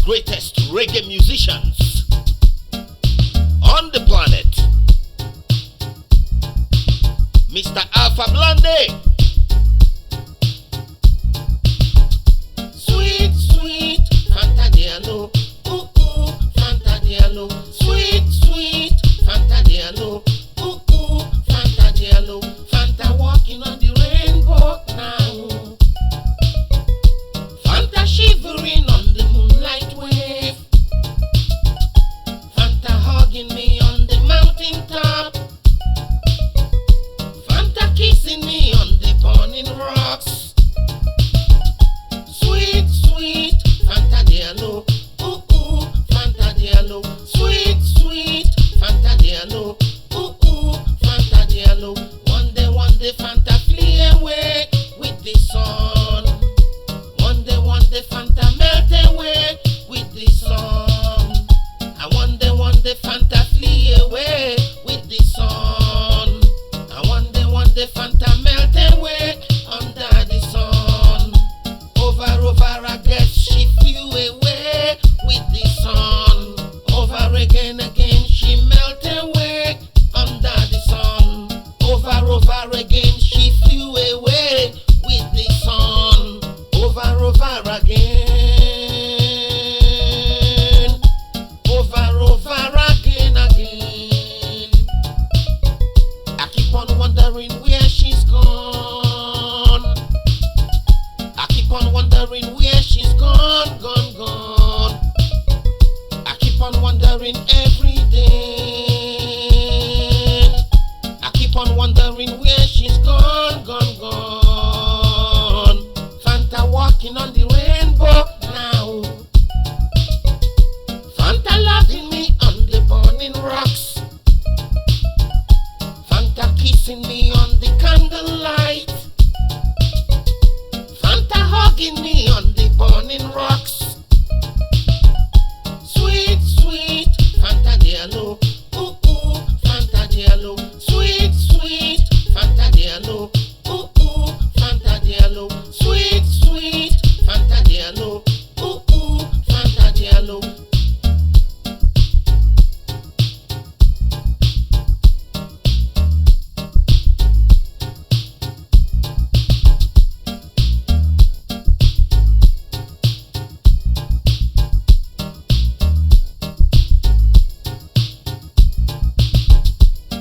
greatest reggae musicians on the planet, Mr. Alpha Blondy. Sweet, sweet Fanta Diallo, ooh ooh Fanta Diallo. Sweet, sweet Fanta Diallo, ooh ooh Fanta Diallo. Fanta walking on the rainbow now. Fanta shivering on the moonlight wave. Fanta hugging me on the mountain top. Fanta kissing me on the burning rocks. Sweet, sweet Fanta Diallo, ooh ooh Fanta Diallo. Sweet, sweet Fanta Diallo, ooh ooh Fanta Diallo. One day Fanta flee away with the sun. One day Fanta melt away with the sun. And one day Fanta flee away with the sun. And one day Fanta melt away under the sun. Over again she flew away with the sun. Over again she melt away under the sun. Over again she flew away with the sun. Over again. Over again. I keep on wondering where she's gone. I keep on wondering where she's gone. I keep on wondering every day. I keep on wondering where she's gone. Fanta walking on the rainbow now. Fanta loving me on the burning rocks. Fanta kissing me on the candlelight. Fanta hugging me on the burning rocks. Sweet, sweet Fanta Diallo, ooh ooh Fanta Diallo. Sweet, sweet Fanta Diallo, ooh ooh Fanta Diallo. Sweet, sweet Fanta Diallo, ooh ooh Fanta Diallo.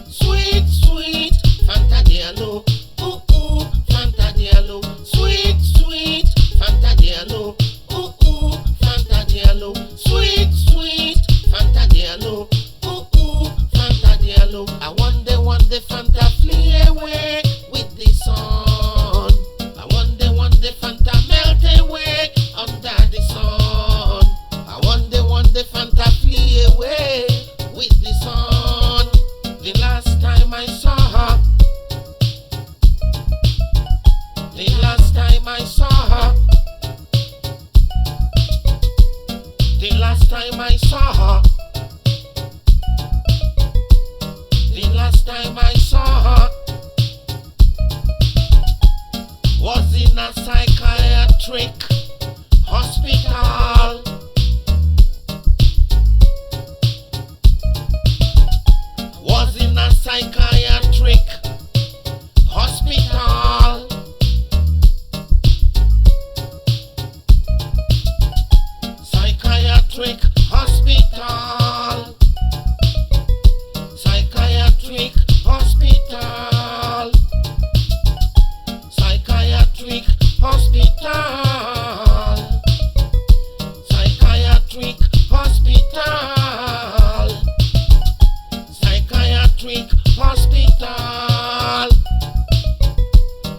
Sweet, sweet Fanta Diallo, ooh ooh Fanta Diallo. Sweet, sweet Fanta Diallo, ooh ooh Fanta Diallo. Sweet, sweet Fanta Diallo, ooh ooh Fanta Diallo. I one day Fanta flee away with the sun. I one day Fanta melt away under the sun. I one day Fanta flee away with the sun. The last time I saw her, the last time I saw her, the last time I saw her, the last time I saw her was in a psychiatric hospital. Was in a psychiatric hospital. Psychiatric hospital. Psychiatric hospital. Psychiatric hospital. Psychiatric hospital. Psychiatric hospital.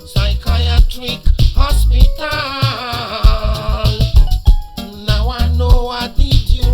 Psychiatric hospital. Now I know I did you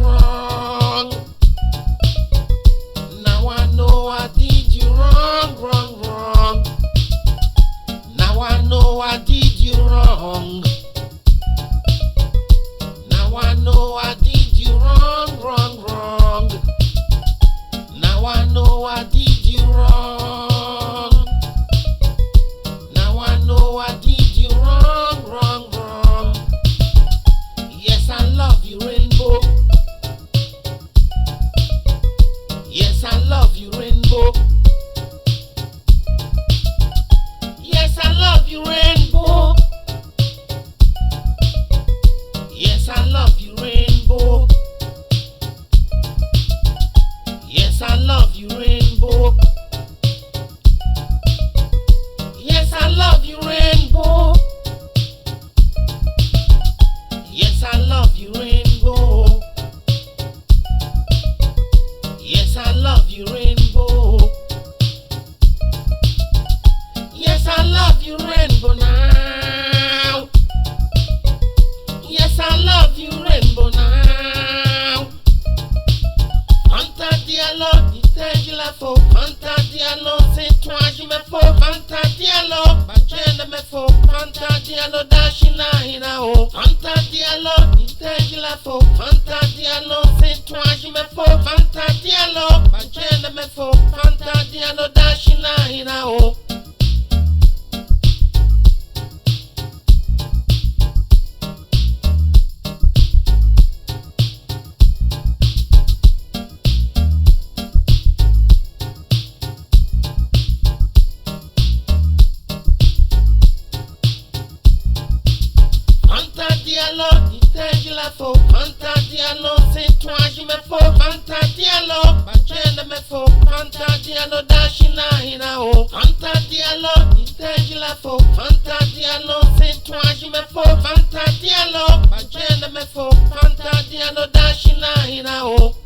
Diallo, c'est toi je me faut. Fanta Diallo, bajene me faut. Fanta Diallo, dashina hina o. Fanta Diallo, intègre la faux. Fanta Diallo, c'est toi je me faut. Fanta Diallo, bajene me faut. Fanta Diallo, dashina hina o. Fanta Diallo, intègre la faux. Fanta Diallo, c'est toi je me faut. Fanta Diallo, bajene me faut. Fanta Diallo, dashina hina o. Fanta Diallo, intègre la faux. Fanta Diallo, c'est toi je me faut. Fanta Diallo, bajene me faut. Fanta Diallo, dashina hina o.